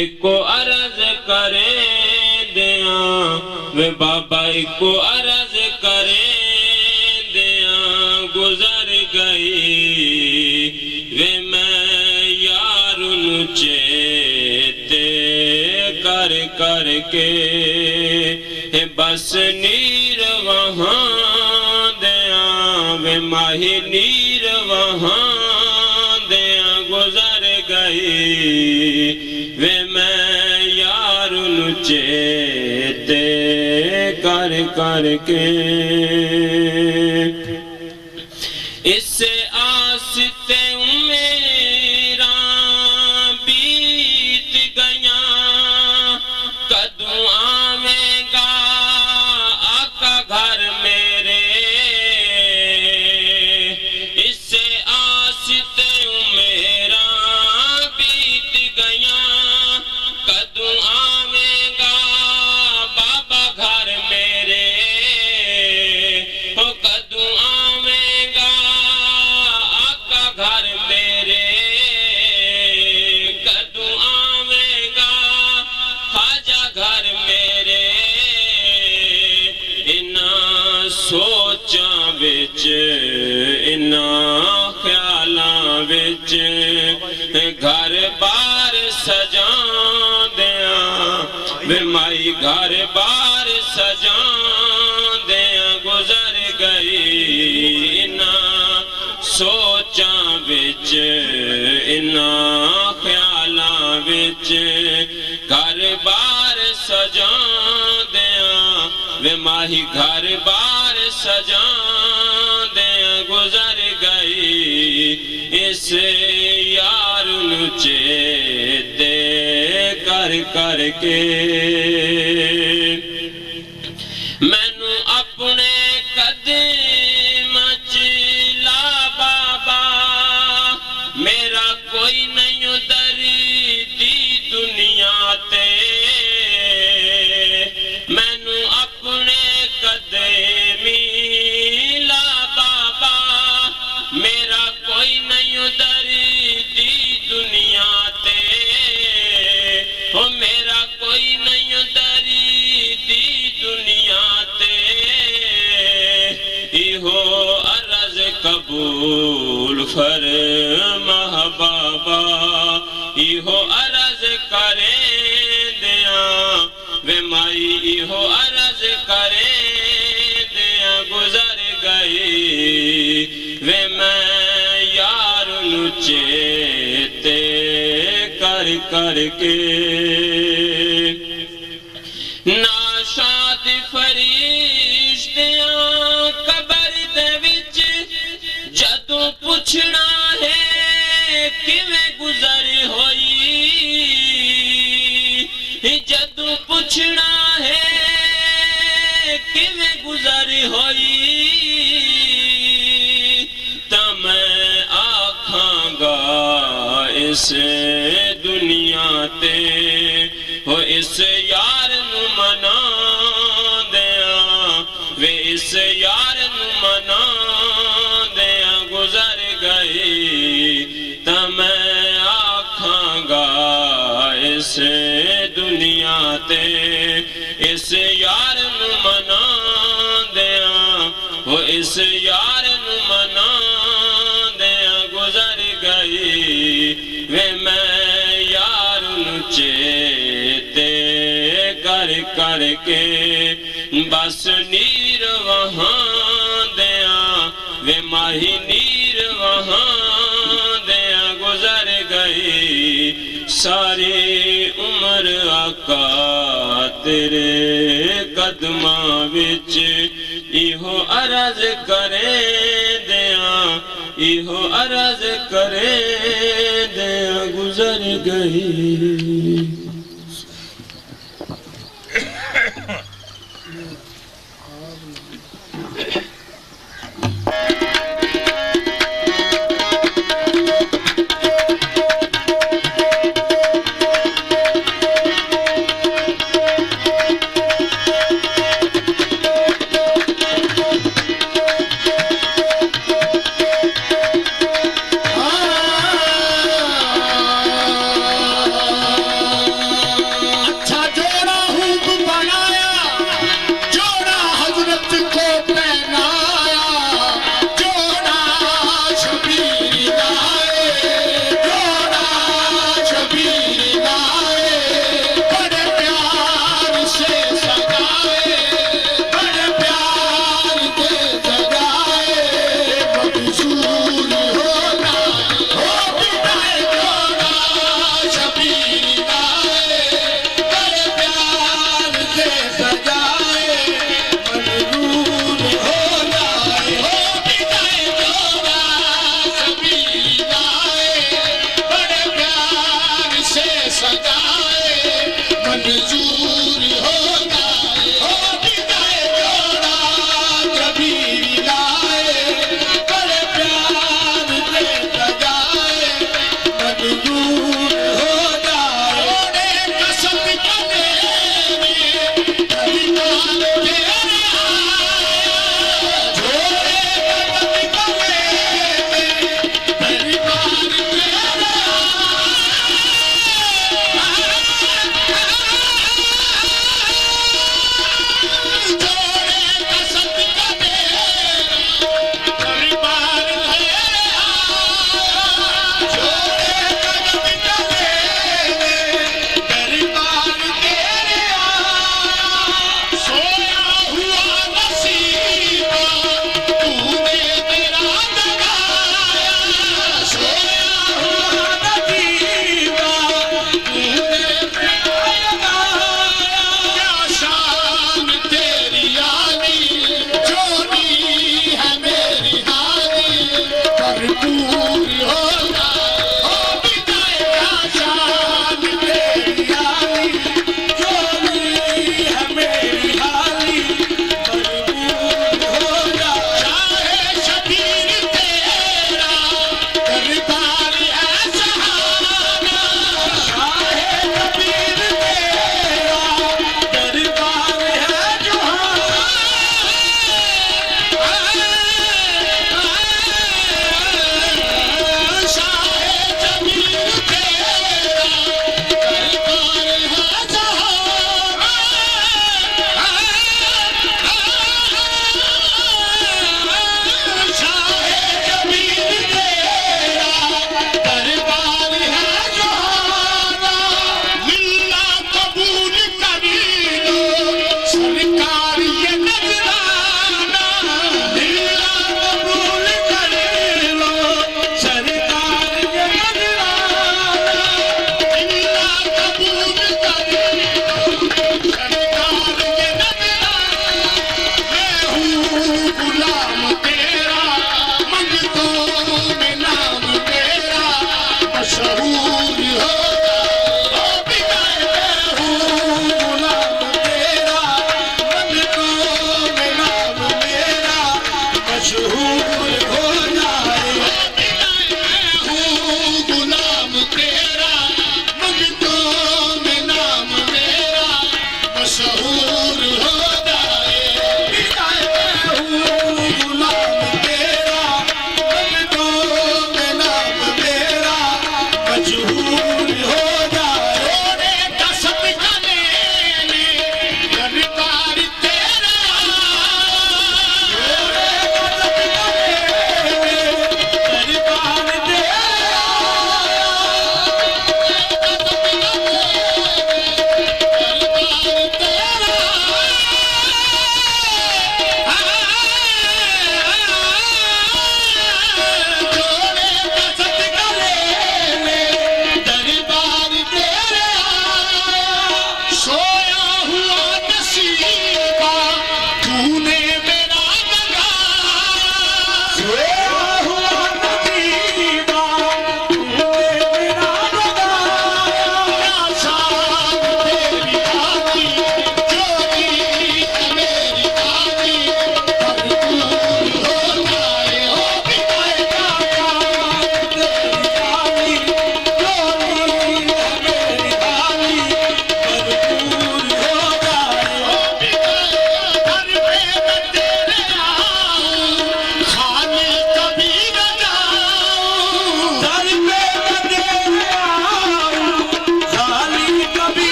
Eco अर्ज करे दिया वे बाबा, इको अर्ज करे दिया गुजर गई वे मैं यार चेते कर कर के बस नीर वहाँ दिया वे माही नीर वहाँ दिया गुजर गई वे मैं यार चेते कर कर के इससे आस्ते मेरा बीत गया कदू आवेगा आका घर मेरे इससे आस्ते मेरा बीत गया कदू आवेगा बाबा घर मेरे हो कदू आवेगा आका घर मेरे कदू आवेगा खाजा घर मेरे इना सोचां विच इना ख्यालां विच घर बार सजा दिया वे माई घर बार सजा दिया गुजर गई इना सोचां विच इना ख्यालां विच घर बार सजा दिया वे माही घर बार सजा दिया गुजर गई इस यार चेते कर कर के मैनू अपने कदम चिला बाबा मेरा कोई नहीं दरीदी दुनिया ते मैनू अपने कदम ला बाबा मेरा कोई नहीं दरीदी दुनिया ते हो मेरा कोई नहीं दरीदी दुनिया ते इहो अर्ज कबूल फरमा बाबा इहो अर्ज करे दिया वे माई इहो अर्ज करे दिया गुजर गई वे मैं यार चेते कर कर के ना शादी फरिश्तियां कबर दे विच जदों पुछना है किवें गुजर होई जदों पुछना है किवें गुजर होई तां मैं आखांगा इस दुनिया ते हो इस यार नू मना दिया वे इस यार नू मना दिया गुजर गई तां मैं आखांगा इस दुनिया ते इस यार नू मना दिया हो इस यार नू मना दिया गुजर गई वे मैं यार चेते कर कर के बस नीर वहाँ दिया वे माही नीर वहाँ दिया गुजर गई सारी उम्र आका तेरे कदमां विच इहो अर्ज करे दिया इहो अर्ज करे दिया गुजर गई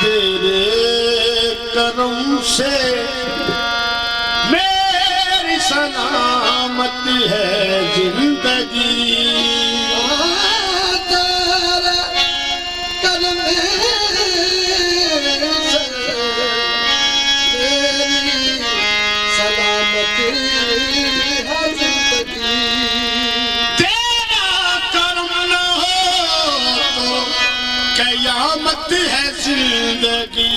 तेरे करम से मेरी सलामत है जिंदगी कयामत है जिंदगी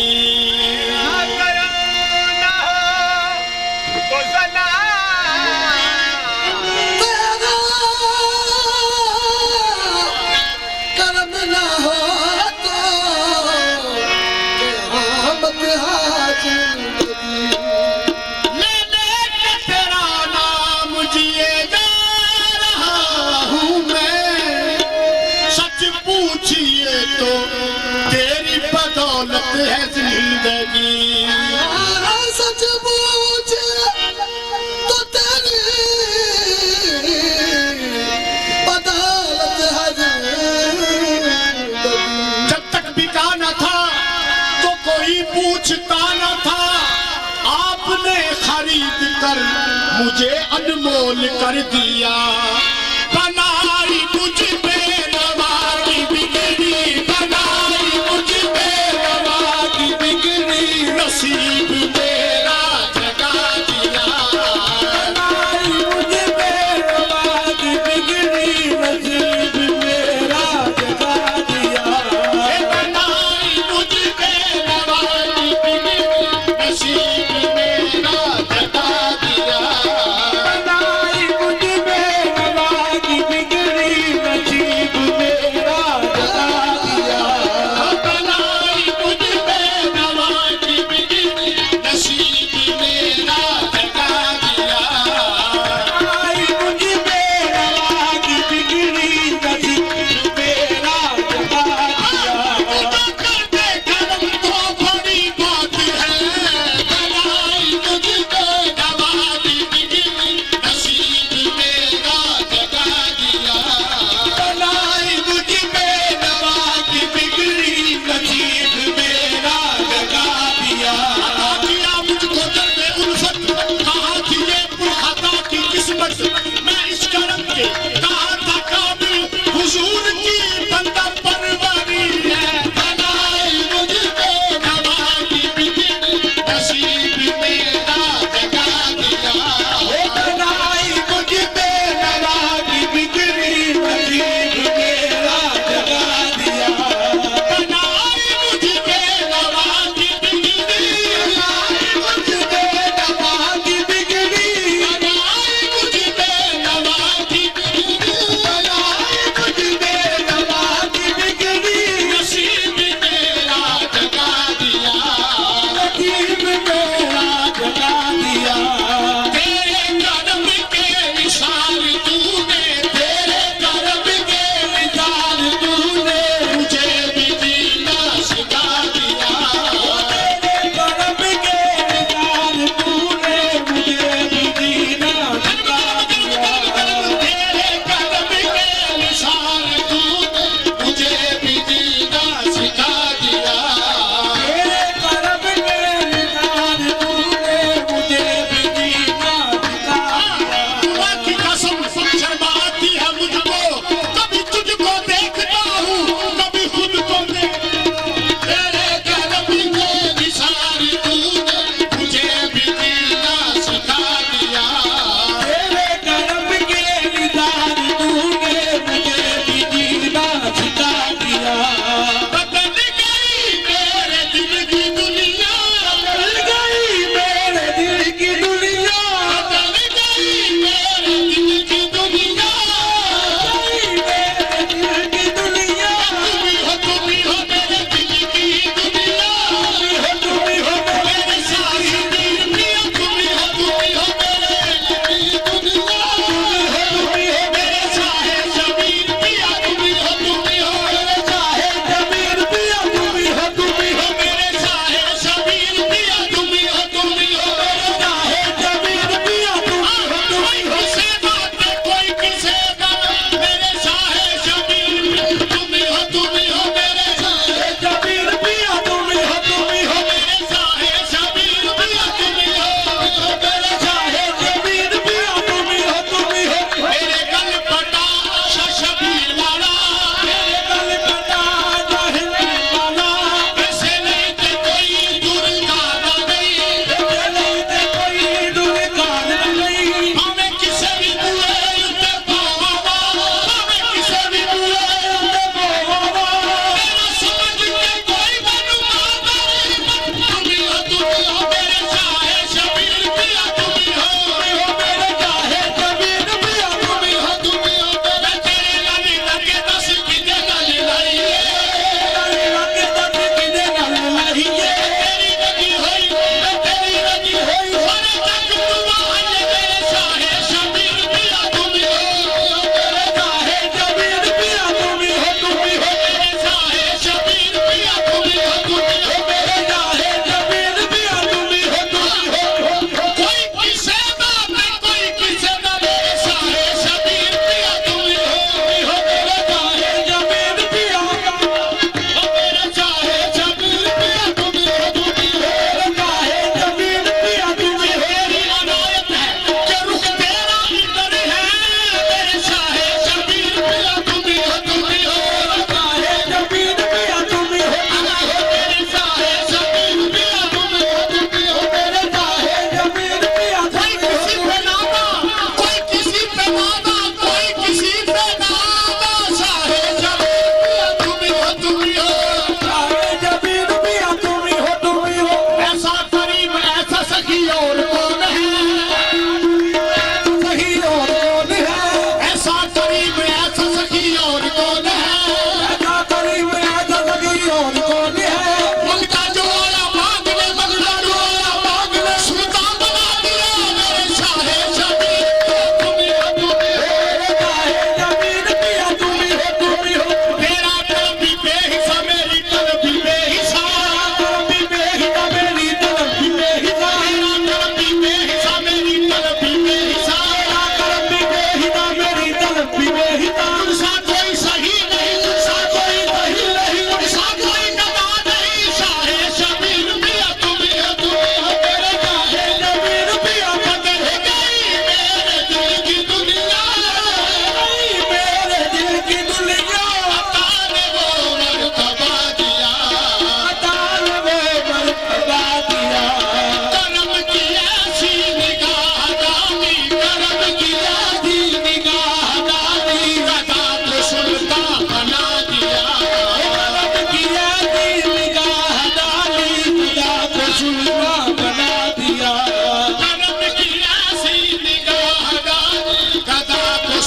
करम न हो तो कयामत है जिंदगी मैंने तेरा नाम जिए जा रहा हूँ मैं सच पूछिए तो तेरी बदौलत है जिंदगी सच पूछे तो तेरी बदौलत है जिंदगी जब तक बिका न था तो कोई पूछता न था आपने खरीद कर मुझे अनमोल कर दिया बनाई मुझ पे रवा की बिगड़ी बनाई मुझ पे रवा की बिगड़ी नसीब मेरा जगा दिया बनाई मुझ पे रवा की बिगड़ी नसीब मेरा जगा दिया बनाई मुझ पे रवा की बिगड़ी नसीब मेरा जगा दिया बनाई मुझ पे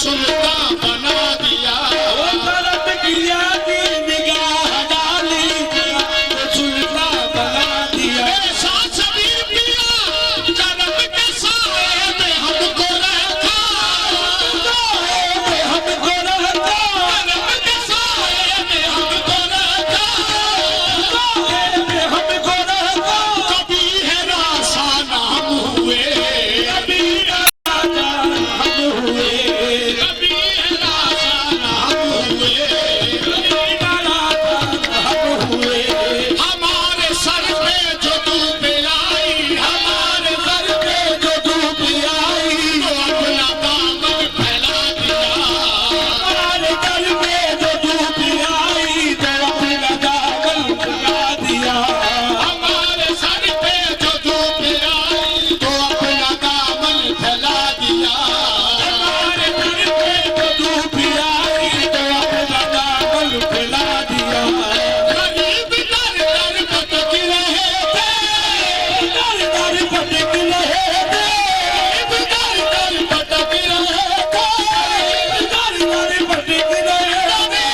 सुल्तान बना दिया। करम किया की निगाह डाली सुल्तान बना दिया। मेरे साथ शबीर पिया करम के साए में हमको रखा, हमको रहता करम के साए में हमको रखा, हमको रहता कभी है रासा नाम हुए, कभी राजा हम हुए, कभी है रासा नाम हुए। कभी राजा हम हुए। हमारे सर पे जो धूप आई, हमारे सर पे जो धूप आई, तो अपना दामन फैला दिया। हमारे घर में जो धूप आई तो अपना दामन फैला दिया। हमारे सर पे जो धूप आई, तो अपना दामन फैला दिया। हमारे घर में जो धूप आई तो अपना दामन फैला दिया। गरीब दर दर भटक रहे थे, दर दर भटक रहे थे, गरीब दर दर भटक रहे थे। दर दर भटक रहे थे।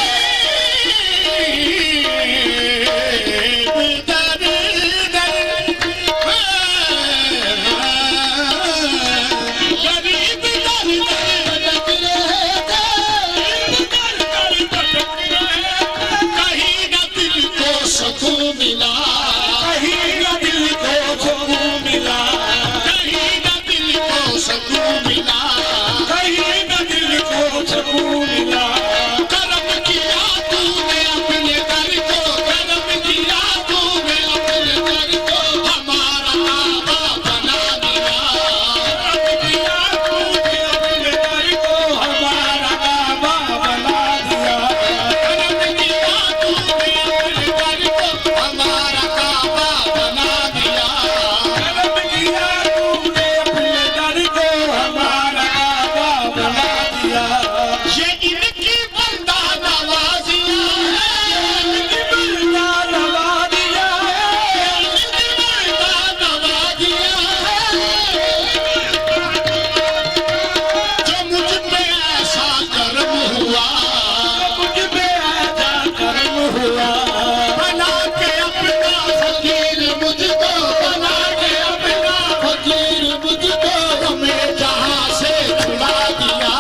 कहीं न दिल को सुकून मिला, कहीं न दिल को सुकून मिला, कहीं न दिल को सुकून मिला। कहीं न दिल को सुकून मिला। करम किया तूने अपने घर को, करम किया तूने अपने घर को, हमारा काबा बना दिया। दिया तूने अपने घर को हमारा काबा बना दिया। करम किया तूने अपने घर को, हमारा काबा बना दिया। करम किया तूने अपने घर को हमारा काबा बना दिया। ये इनकी बंदा नवाजिया है, इनकी बंदा नवाजिया है, इनकी बंदा नवाजिया है। जो मुझ पे ऐसा कर्म हुआ, मुझ पे ऐसा कर्म हुआ। बना के अपना फकीर मुझको, बना के अपना फकीर मुझको, हमें जहां से छुड़ा दिया।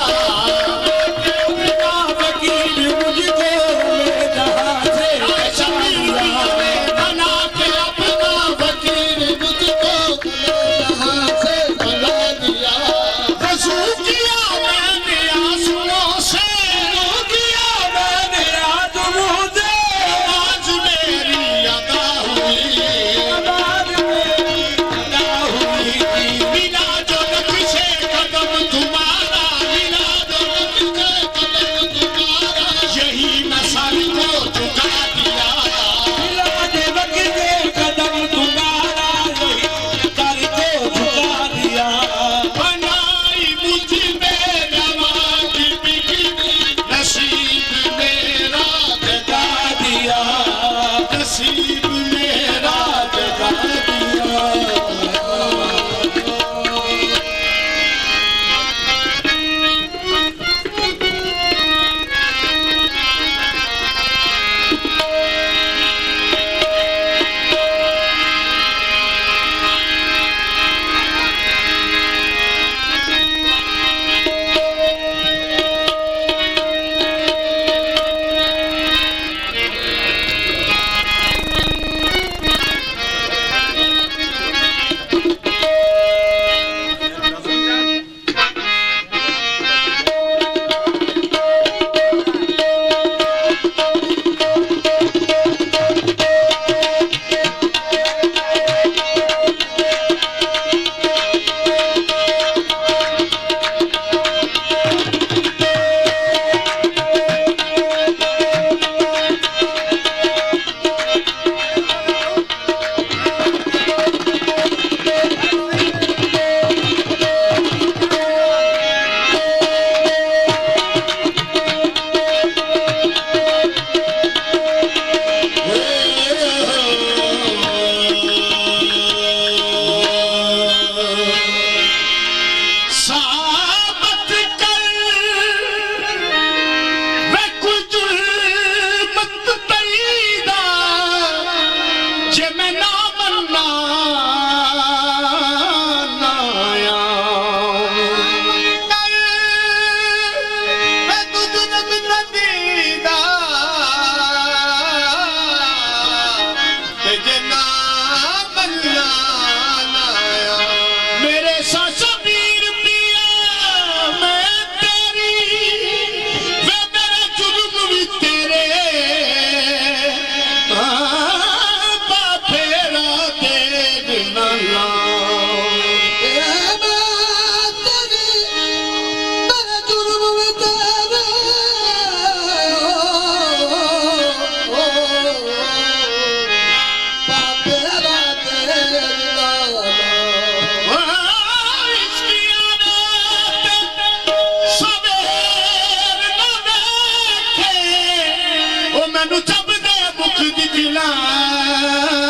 गुलामी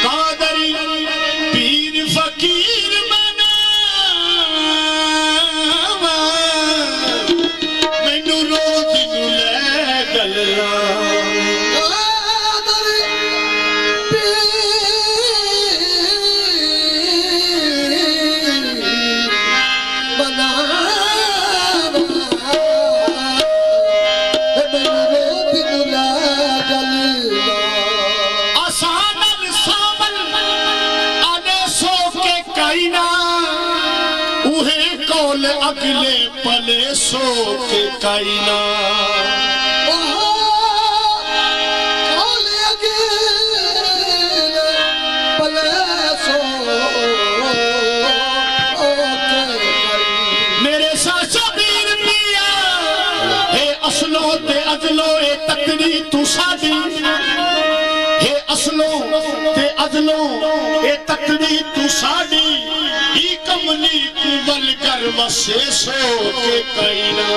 कादरी पीर फकीर बनावा मैनू रोज नू ले गल्ला अगले पले सो के काइना मेरे साचा बीर पिया हे असलो ते अजलो ए तकड़ी तू साडी हे असलो ते अजलो ए तकड़ी तू साडी ही कमली कुबल कर वसे सो के कैना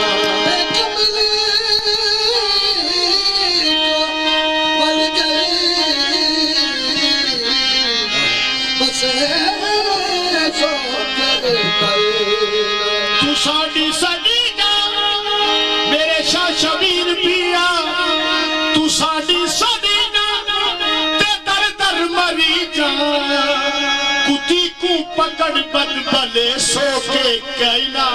कमली कुबल कर वसे सो के कैना तू साडी सदीना मेरे शाह शबीर पिया तू साडी सदीना ते दर दर मरी जा कुती को पकड़ बद बले सो के कैना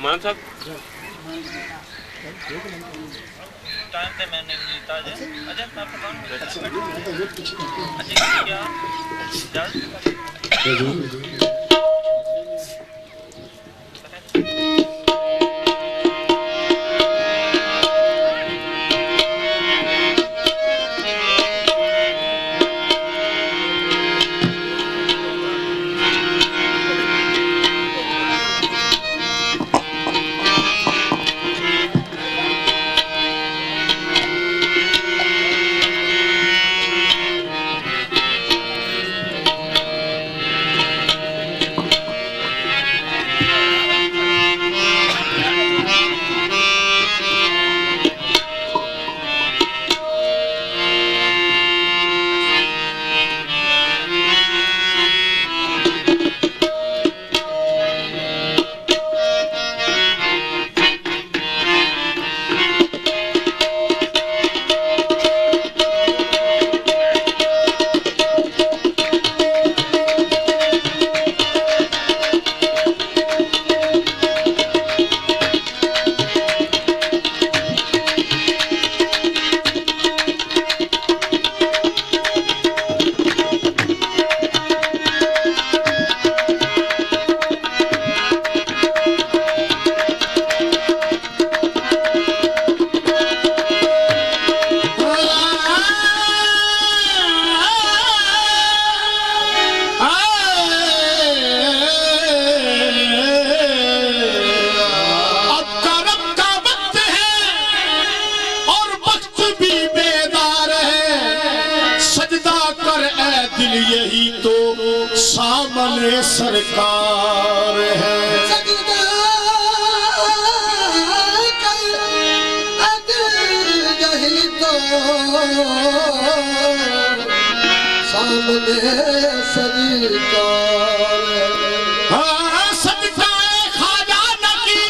अमान साहब टाइम पे मैंने जीता अजय अजय मैं प्रधान अजय क्या यही तो सामने सरकार है। यही तो सामने सरकार है। सदकाए खाजा नकी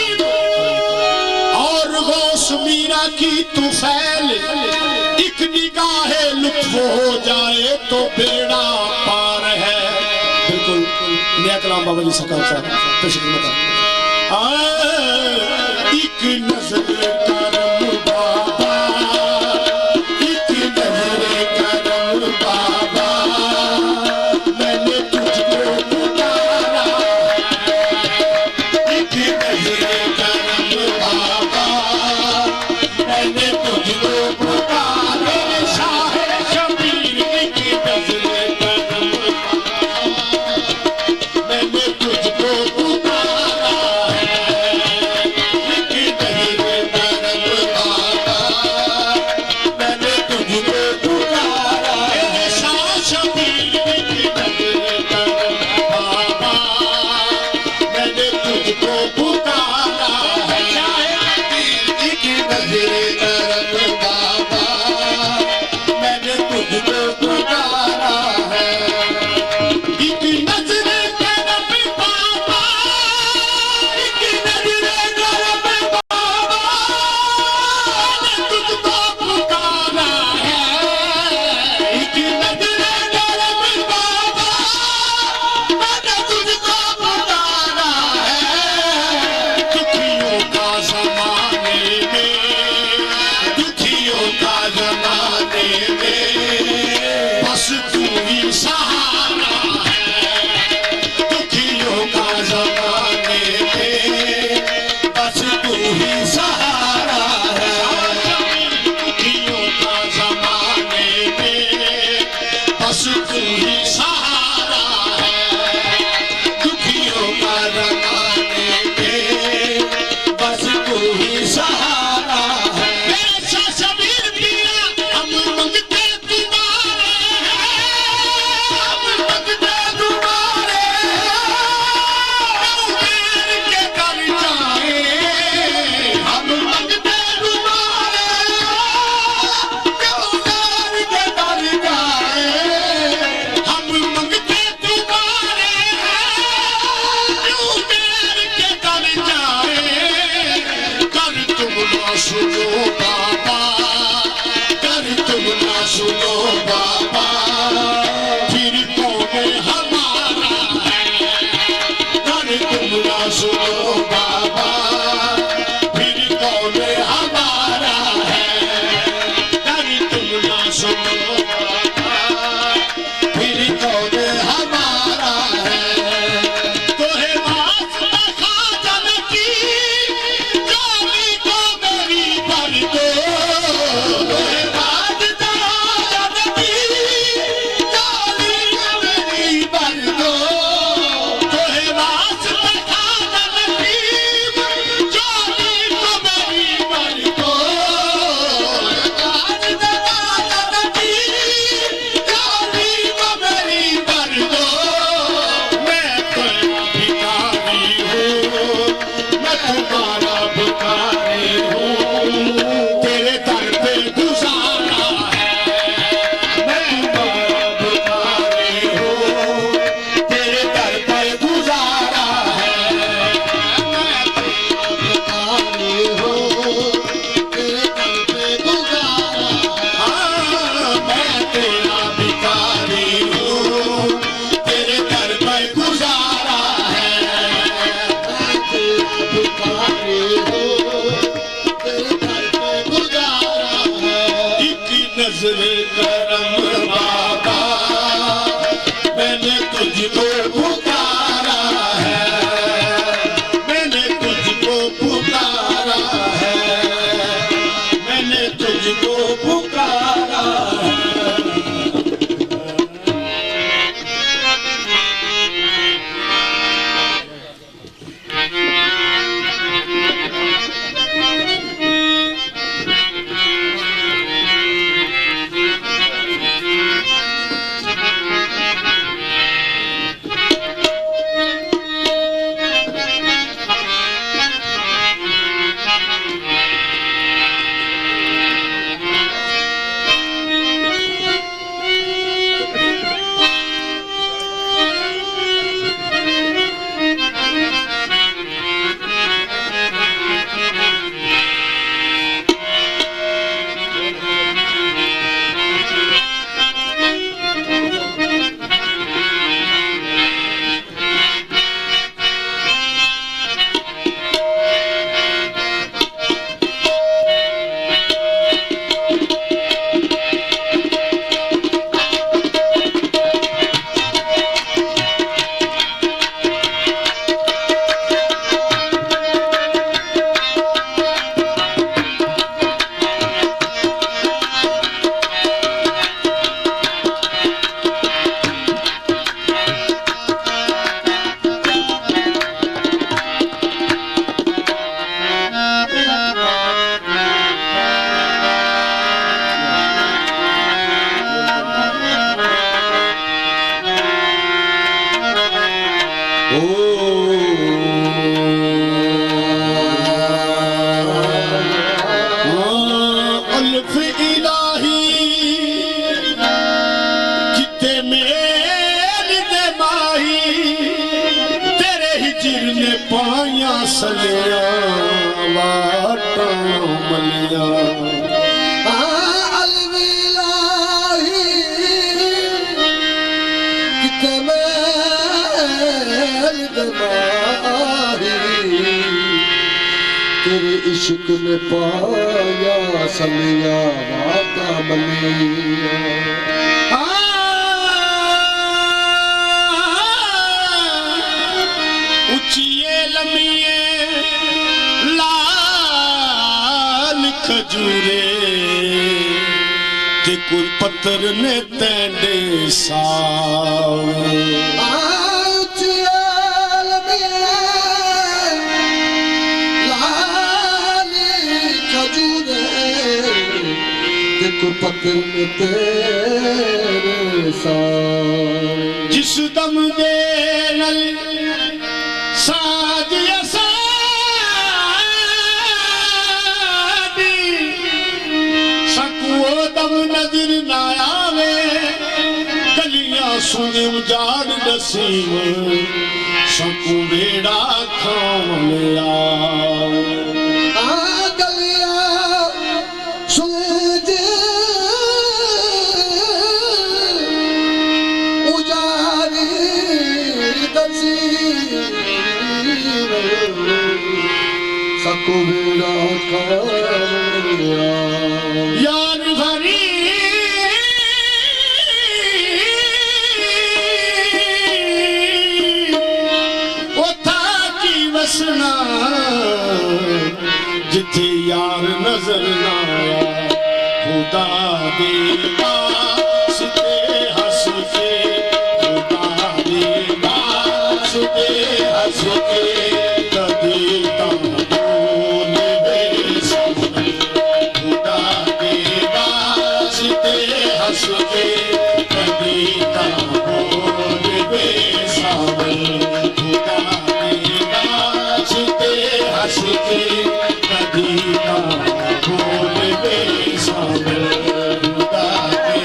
और गौस मीरा की तुफैल एक निगाहे लुत्फ हो जाए तो बेड़ा पार है। बिल्कुल नया कलाम बाबा जी सरकार साहब तशरीफ एक नजर करम बाबा, एक नजर करम बाबा, मैंने तुझको पुकारा, एक नजर करम बाबा, मैंने तुझको पुकारा, शाह शबीर एक नजर करम बाबा, मैंने तुझको पुकारा है, एक नजर सुनो बाबा, कर तुम ना सुनो बाबा, फिर कौन हमारा है। कर तुम ना सुनो बाबा, फिर कौन हमारा है। कर तुम ना सुनो बाबा, फिर कौन हमारा है। तोहे वास्ता खाजन की जानी को मेरी भर दो। तोहे वास्ता खाजन की जानी को मेरी भर दो। तोहे वास्ता खाजन की जानी को मेरी भर दो। वास्ता खाजन की जानी को मेरी भर दो। मैं तेरा भिखारी हूँ, मैं तुम्हारा भिखारी हूँ, तेरे दर पे गुजारा है। मैं तुम्हारा भिखारी हूँ, तेरे दर पे गुजारा है। मैं तेरा भिखारी हूँ, तेरे दर पे गुजारा है। हाँ, मैं तेरा भिखारी हूँ, तेरे दर पे गुजारा है। मैं तेरा भिखारी हूँ, तेरे दर पे गुजारा है। एक नजर करम बाबा, मैंने तुझको पुकारा है। मैंने तुझको पुकारा है। मैंने तुझको पुकारा है। अल्फ इलाही किते मेल दे माही, तेरे हिजर ने पाया सलिया वाटा मलिया। अल्फ इलाही किते मेल दे माही, तेरे इश्क में पाया सलिया वाता मलिया। उचिए लमिए लाल खजूरे, ते कोई पत्थर ने तेंडे साव। पत्थर में तेरे सारे, जिस दम दे नल सादिया सादी, सकुओ दम नजर ना आवे, गलियां सुने उजाड़ नसीम, सकू बेड़ा खाम लिया। गलियां कुबेरा कावड़िया यार भरी उथा की वसना जिथे यार नजर ना आया खुदा दे वास्ते हंस के खुदा दे वास्ते हंस के कदी ताबून बेसामल खुदा दे वास्ते हंस के कदी ताबून बेसामल खुदा दे वास्ते हंस के कदी ताबून बेसामल खुदा दे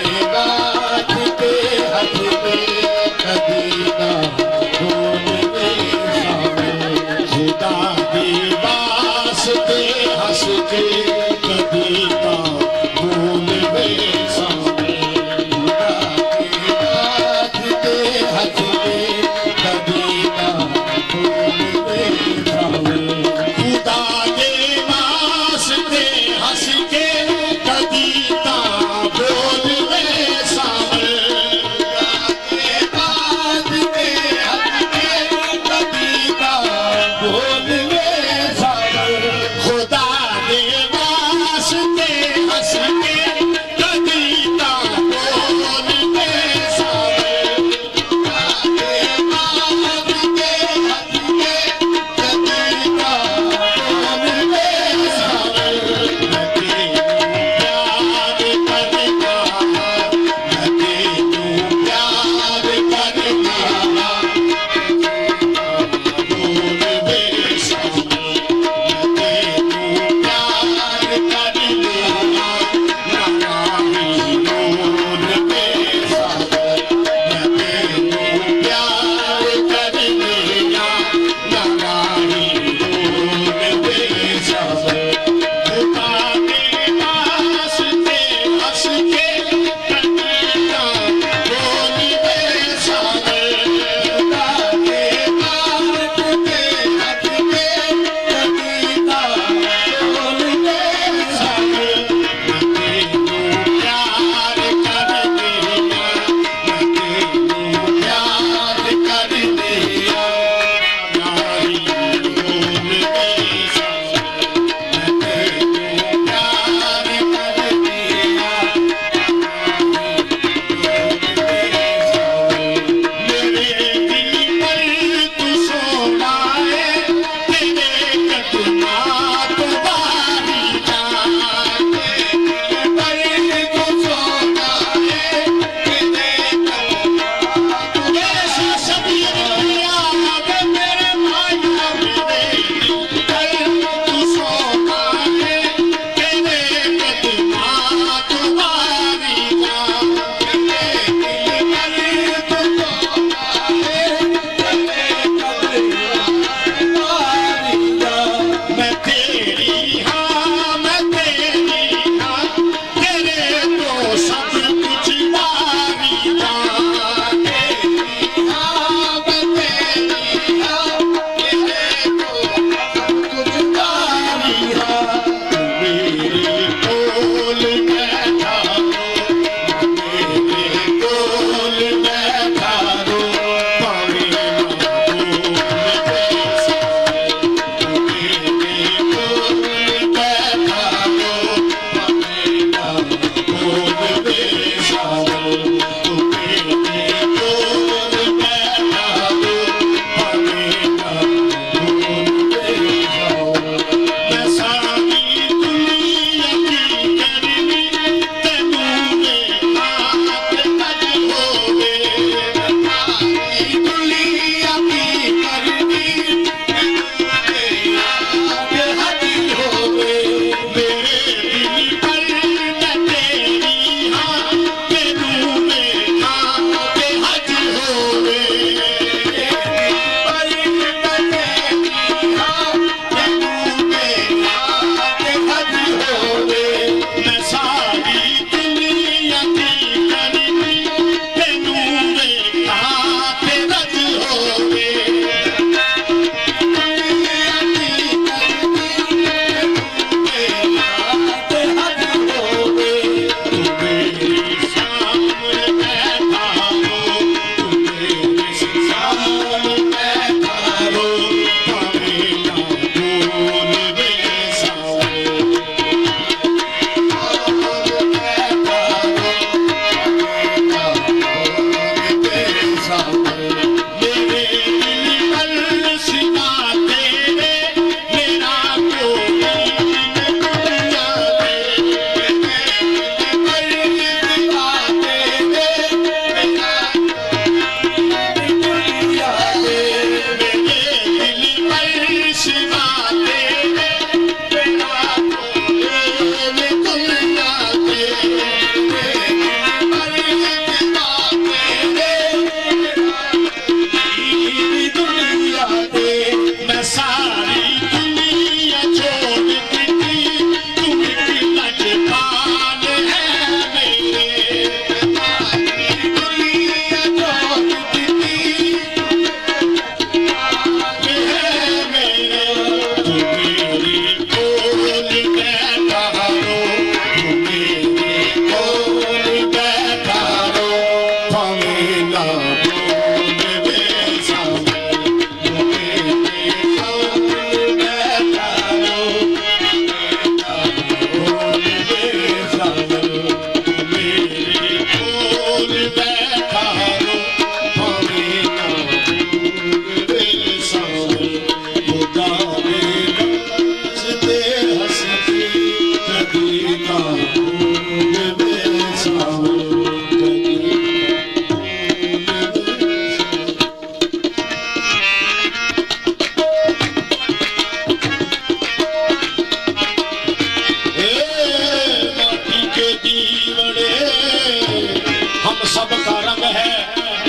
सबका रंग है,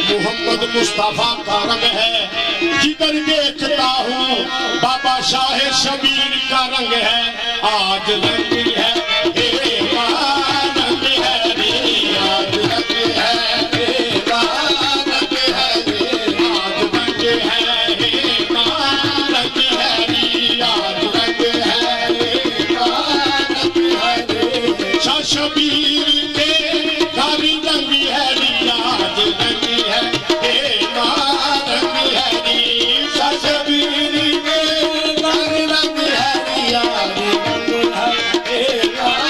मोहम्मद मुस्तफा का रंग है। जिधर देखता हूँ बाबा शाह शबीर का रंग है। आज रंग है हे माँ, रंग है रे, आज रंग है हे माँ, रंग है रे, आज रंग है हे माँ, रंग है रे, आज रंग है हे माँ, रंग है रे। शाह शबीर के कारी रंग है रे, आज रंग है हे माँ, रंग है रे। शाह शबीर के कारी रंग है रे, आज रंग है हे माँ,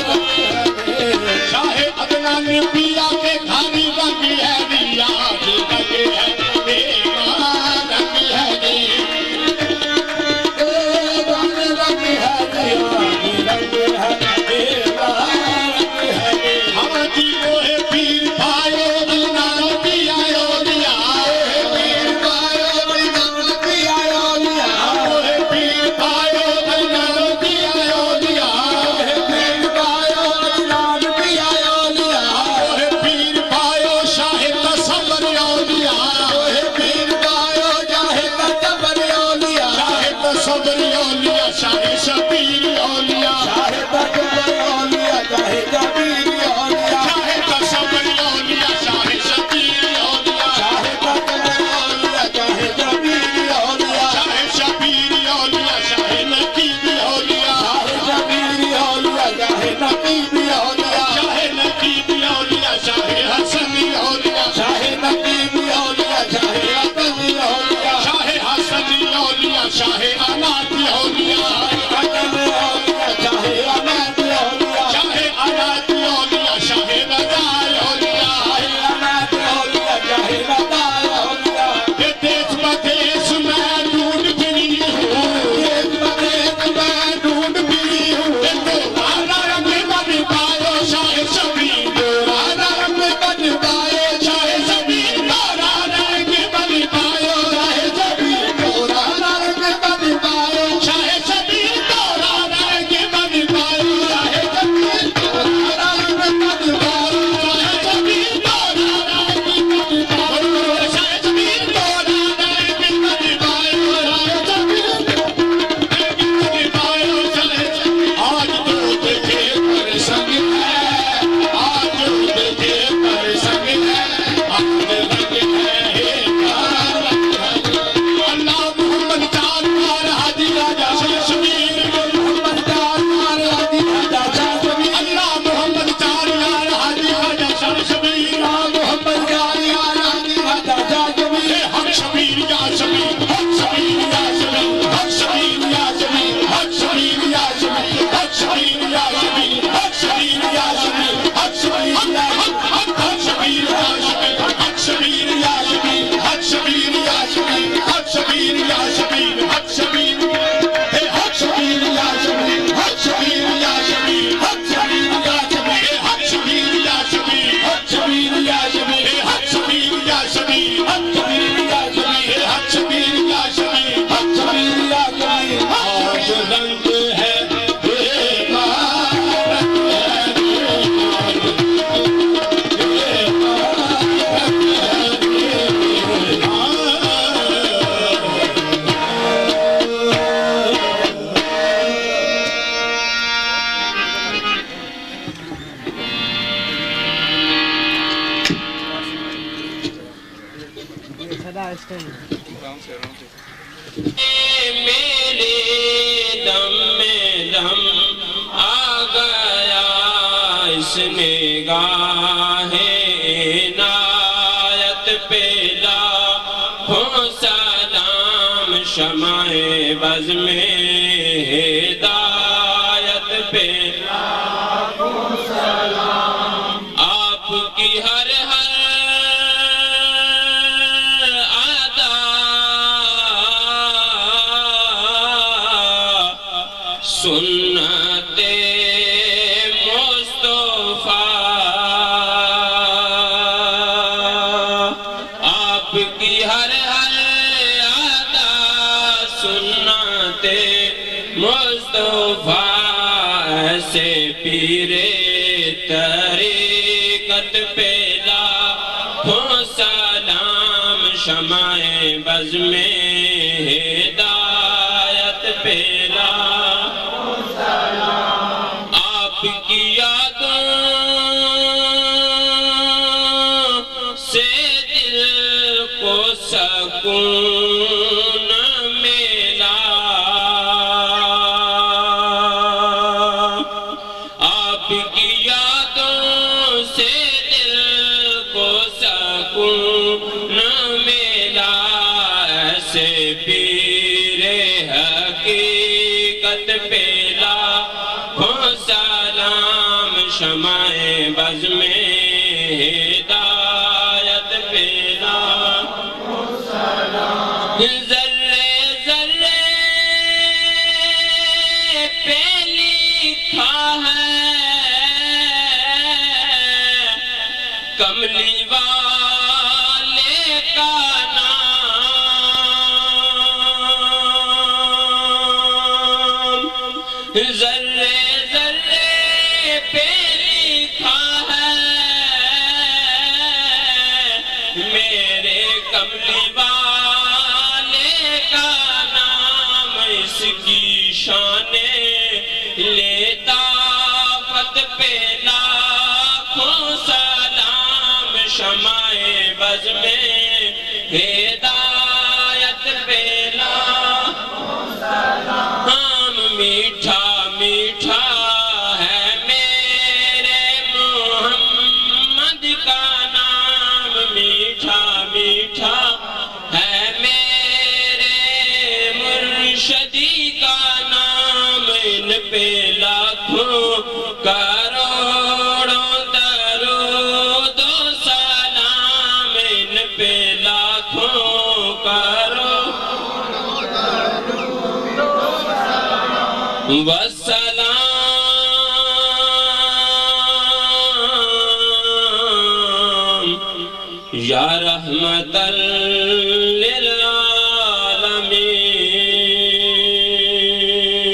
रंग है रे। शाहे अदनान पिया के कारी रंग है रे, आज रंग है हे माँ, रंग है रे। रंग है रे, आज रंग है हे माँ, रंग है रे। हाँ जी मोहे पीर पायो अदनान पिया लिया, पीर पायो अदनान पिया लिया, मोहे पीर पायो अदनान पिया लिया, पीर पायो अदनान पिया लिया, मोहे पीर पायो शाहे तसब्बर लिया, मोहे पीर पायो शाहे तसब्बर लिया, शाहे तसब्बर लिया, शाहे शबीर लिया, शाहे तसब्बर लिया, शाहे शबीर लिया, शाहे तसब्बर लिया, शाहे शबीर लिया, शाहे तसब्बर लिया, शाहे शबीर लिया, शाहे शबीर लिया, शाहे नकीब लिया, शाहे शबीर लिया, शाहे नकीब लिया, शाहे नकीब लिया, शाहे हसन लिया, शाहे नकीब लिया, शाहे हसन लिया, शाहे हसन लिया, शाहे अनाथ लिया, शाहे अनाथ लिया, शाहे अनाथ लिया, शाहे रजा लिया, शाहे अनाथ लिया, शाहे रजा लिया। ये देश प्रदेश में ढूंढ फिरी हूँ, देश प्रदेश में ढूंढ फिरी हूँ। दोबारा रंग बन पायो शाहे शबीर, दोबारा रंग बन पायो शाहे शबीर, दोबारा रंग बन पायो शाहे शबीर, दोबारा रंग बन पायो शाहे शबीर, दोबारा रंग बन पायो शाहे शबीर, दोबारा रंग बन पायो शाहे शबीर, दोबारा रंग बन पायो शाहे शबीर, दोबारा रंग बन पायो शाहे शबीर। आज तो देखे पर संग है, आज देखे पर संग है, आज रंग है हे माँ, रंग है। अल्लाह मोहम्मद चार पार हाजी राजा शाह शबीर, मोहम्मद चार पार हाजी राजा शाह शबीर, अल्लाह मोहम्मद चार यार हाजी राजा शाह शबीर, मोहम्मद चार यार हाजी राजा शाह शबीर। हक शबीर या शबीर, हक शबीर या शबीर, हक शबीर या शबीर, हक शबीर या शबीर, हक शबीर या शबीर, हक शबीर या शबीर, हक शबीर या हक शबीर या शबीर, हक शबीर या शबीर, हक शबीर या शबीर, हक शबीर या शबीर, हक शबीर, हे हक शबीर या शबीर, हक शबीर या शबीर, हक शबीर या शबीर, हे हक शबीर या शबीर, हक शबीर या शबीर, हे हक शबीर या शबीर, हक शबीर या शबीर, हे हक शबीर या शबीर, हक शबीर या शबीर। आज रंग है हे माँ, रंग है रे माँ, हे माँ, रंग है रे माँ। मेरे दम में दम आ गया, इसने गाहे नायत पे लाखों सलाम, शमाए बज़ में हिदायत पे लाखों सलाम। आपकी हर हर अदा सुन्नते मुस्तफा, आपकी हर हर अदा सुन्नते मुस्तफा से पीरे तरीकत पे ला लाखों सलाम शमाए बज़ में हिदायत पे लाखों सलाम आपकी यादों से दिल को सकून मिला आपकी यादों से दिल को सकून मिला ऐसे पीरे हकीकत पे लाखों सलाम शमाए बज़ में हिदायत पे लाखों सलाम ज़र्रे ज़र्रे पे लिखा है कमली वाले का नाम ज़र्रे ज़र्रे पे लिखा है मेरे कमली वाले का नाम इसकी शाने लेता फत पे लाखों सलाम शमाए बज़ में हिदायत पे लाखों सलाम मीठा मीठा है मेरे मोहम्मद का नाम मीठा मीठा है मेरे मुर्शदी का नाम इन पे लाखों करोड़ों दरूद व सलाम इन पे लाखों करोड़ों दरूद व सलाम या रहमतल लिल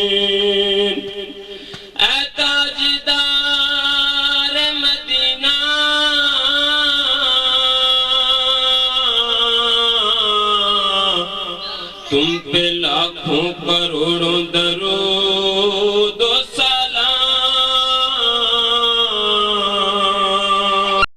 आलमीन ऐ ताजदार मदीना तुम पे लाखों करोड़ों